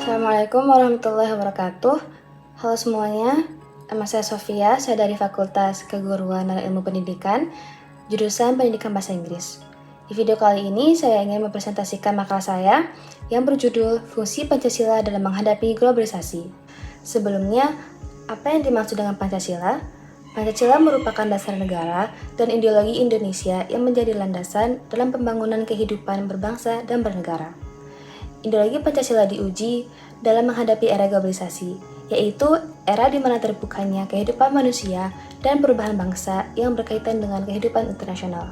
Assalamualaikum warahmatullahi wabarakatuh. Halo semuanya, nama saya Sofia, saya dari Fakultas Keguruan dan Ilmu Pendidikan, jurusan Pendidikan Bahasa Inggris. Di video kali ini saya ingin mempresentasikan makalah saya yang berjudul Fungsi Pancasila dalam Menghadapi Globalisasi. Sebelumnya, apa yang dimaksud dengan Pancasila? Pancasila merupakan dasar negara dan ideologi Indonesia yang menjadi landasan dalam pembangunan kehidupan berbangsa dan bernegara. Ideologi Pancasila diuji dalam menghadapi era globalisasi, yaitu era di mana terbukanya kehidupan manusia dan perubahan bangsa yang berkaitan dengan kehidupan internasional.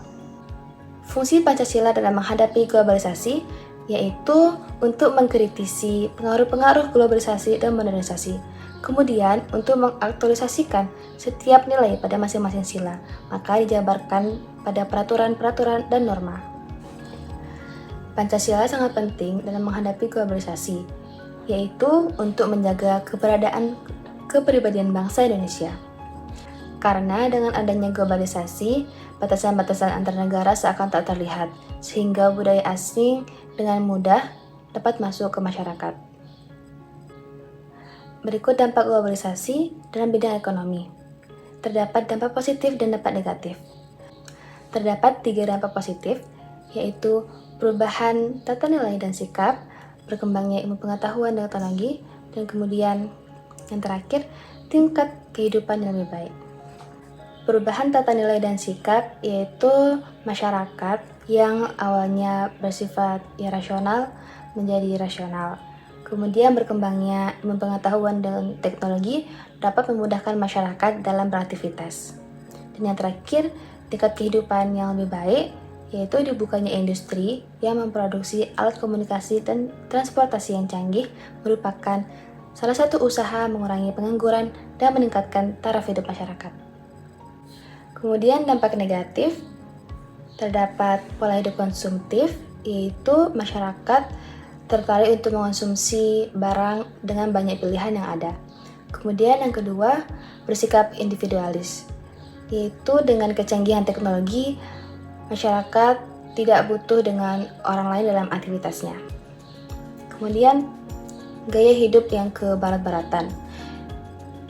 Fungsi Pancasila dalam menghadapi globalisasi yaitu untuk mengkritisi pengaruh-pengaruh globalisasi dan modernisasi, kemudian untuk mengaktualisasikan setiap nilai pada masing-masing sila, maka dijabarkan pada peraturan-peraturan dan norma. Pancasila sangat penting dalam menghadapi globalisasi, yaitu untuk menjaga kepribadian bangsa Indonesia. Karena dengan adanya globalisasi, batasan-batasan antar negara seakan tak terlihat, sehingga budaya asing dengan mudah dapat masuk ke masyarakat. Berikut dampak globalisasi dalam bidang ekonomi. Terdapat dampak positif dan dampak negatif. Terdapat 3 dampak positif, yaitu perubahan tata nilai dan sikap, berkembangnya ilmu pengetahuan dan teknologi, dan kemudian yang terakhir, tingkat kehidupan yang lebih baik. Perubahan tata nilai dan sikap yaitu masyarakat yang awalnya bersifat irasional menjadi rasional. Kemudian berkembangnya ilmu pengetahuan dan teknologi dapat memudahkan masyarakat dalam beraktivitas. Dan yang terakhir, tingkat kehidupan yang lebih baik yaitu dibukanya industri yang memproduksi alat komunikasi dan transportasi yang canggih merupakan salah satu usaha mengurangi pengangguran dan meningkatkan taraf hidup masyarakat. Kemudian dampak negatif, terdapat pola hidup konsumtif, yaitu masyarakat tertarik untuk mengonsumsi barang dengan banyak pilihan yang ada. Kemudian yang kedua, bersikap individualis, yaitu dengan kecanggihan teknologi, masyarakat tidak butuh dengan orang lain dalam aktivitasnya. Kemudian, gaya hidup yang ke barat-baratan.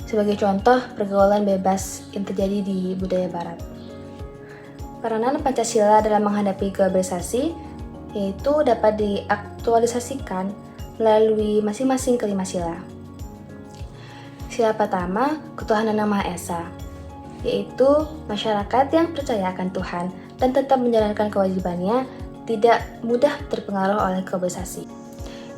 Sebagai contoh, pergaulan bebas yang terjadi di budaya barat. Peranan Pancasila dalam menghadapi globalisasi yaitu dapat diaktualisasikan melalui masing-masing kelima sila. Sila pertama, ketuhanan Yang Maha Esa, yaitu masyarakat yang percaya akan Tuhan dan tetap menjalankan kewajibannya, tidak mudah terpengaruh oleh globalisasi.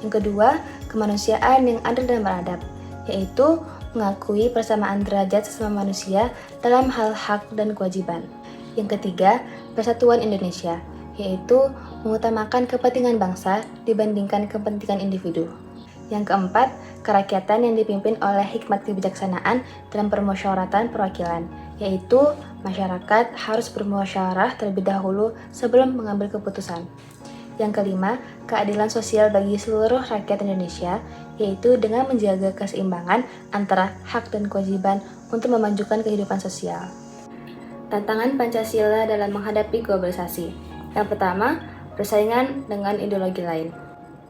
Yang kedua, kemanusiaan yang adil dan beradab, yaitu mengakui persamaan derajat sesama manusia dalam hal hak dan kewajiban. Yang ketiga, persatuan Indonesia, yaitu mengutamakan kepentingan bangsa dibandingkan kepentingan individu. Yang keempat, kerakyatan yang dipimpin oleh hikmat kebijaksanaan dalam permusyawaratan perwakilan, yaitu masyarakat harus bermusyawarah terlebih dahulu sebelum mengambil keputusan. Yang kelima, keadilan sosial bagi seluruh rakyat Indonesia, yaitu dengan menjaga keseimbangan antara hak dan kewajiban untuk memajukan kehidupan sosial. Tantangan Pancasila dalam menghadapi globalisasi. Yang pertama, persaingan dengan ideologi lain.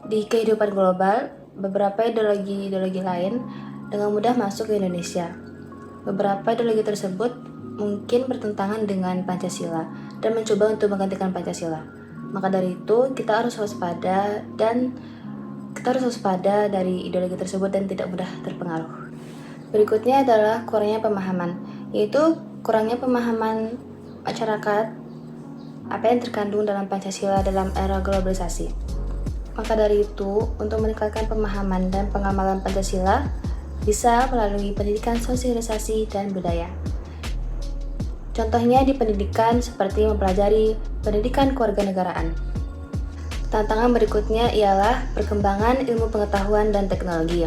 Di kehidupan global, beberapa ideologi lain dengan mudah masuk ke Indonesia. Beberapa ideologi tersebut mungkin bertentangan dengan Pancasila dan mencoba untuk menggantikan Pancasila. Maka dari itu, kita harus waspada dari ideologi tersebut dan tidak mudah terpengaruh. Berikutnya adalah kurangnya pemahaman, yaitu kurangnya pemahaman masyarakat apa yang terkandung dalam Pancasila dalam era globalisasi. Maka dari itu, untuk meningkatkan pemahaman dan pengamalan Pancasila bisa melalui pendidikan sosialisasi dan budaya. Contohnya di pendidikan seperti mempelajari pendidikan kewarganegaraan. Tantangan berikutnya ialah perkembangan ilmu pengetahuan dan teknologi.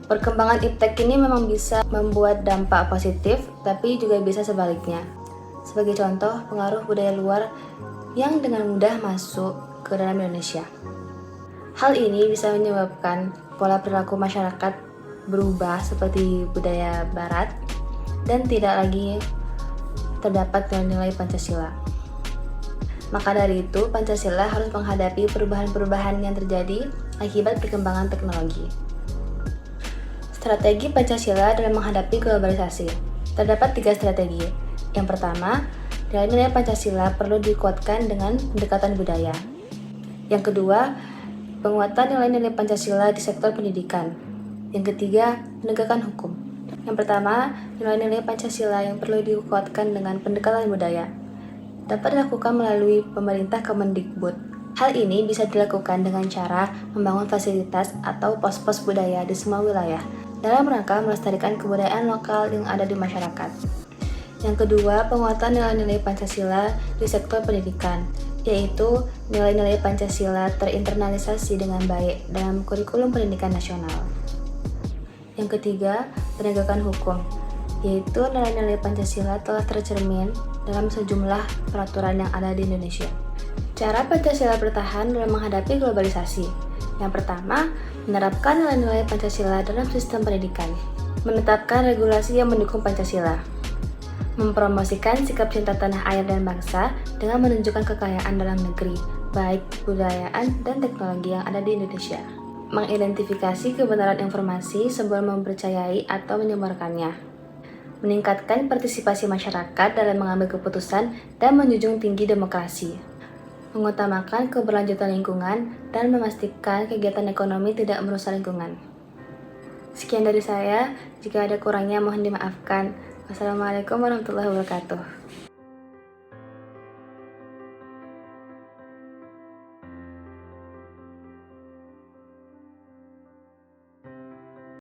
Perkembangan iptek ini memang bisa membuat dampak positif, tapi juga bisa sebaliknya. Sebagai contoh, pengaruh budaya luar yang dengan mudah masuk ke dalam Indonesia. Hal ini bisa menyebabkan pola perilaku masyarakat berubah seperti budaya barat dan tidak lagi terdapat nilai-nilai Pancasila. Maka dari itu, Pancasila harus menghadapi perubahan-perubahan yang terjadi akibat perkembangan teknologi. Strategi Pancasila dalam menghadapi globalisasi. Terdapat 3 strategi. Yang pertama, nilai-nilai Pancasila perlu dikuatkan dengan pendekatan budaya. Yang kedua, penguatan nilai-nilai Pancasila di sektor pendidikan. Yang ketiga, penegakan hukum. Yang pertama, nilai-nilai Pancasila yang perlu dikuatkan dengan pendekatan budaya dapat dilakukan melalui pemerintah Kemendikbud. Hal ini bisa dilakukan dengan cara membangun fasilitas atau pos-pos budaya di semua wilayah dalam rangka melestarikan kebudayaan lokal yang ada di masyarakat. Yang kedua, penguatan nilai-nilai Pancasila di sektor pendidikan, yaitu nilai-nilai Pancasila terinternalisasi dengan baik dalam kurikulum pendidikan nasional. Yang ketiga, penegakan hukum, yaitu nilai-nilai Pancasila telah tercermin dalam sejumlah peraturan yang ada di Indonesia. Cara Pancasila bertahan dalam menghadapi globalisasi. Yang pertama, menerapkan nilai-nilai Pancasila dalam sistem pendidikan. Menetapkan regulasi yang mendukung Pancasila. Mempromosikan sikap cinta tanah air dan bangsa dengan menunjukkan kekayaan dalam negeri, baik kebudayaan dan teknologi yang ada di Indonesia. Mengidentifikasi kebenaran informasi sebelum mempercayai atau menyebarkannya. Meningkatkan partisipasi masyarakat dalam mengambil keputusan dan menjunjung tinggi demokrasi. Mengutamakan keberlanjutan lingkungan dan memastikan kegiatan ekonomi tidak merusak lingkungan. Sekian dari saya, jika ada kurangnya mohon dimaafkan. Wassalamualaikum warahmatullahi wabarakatuh.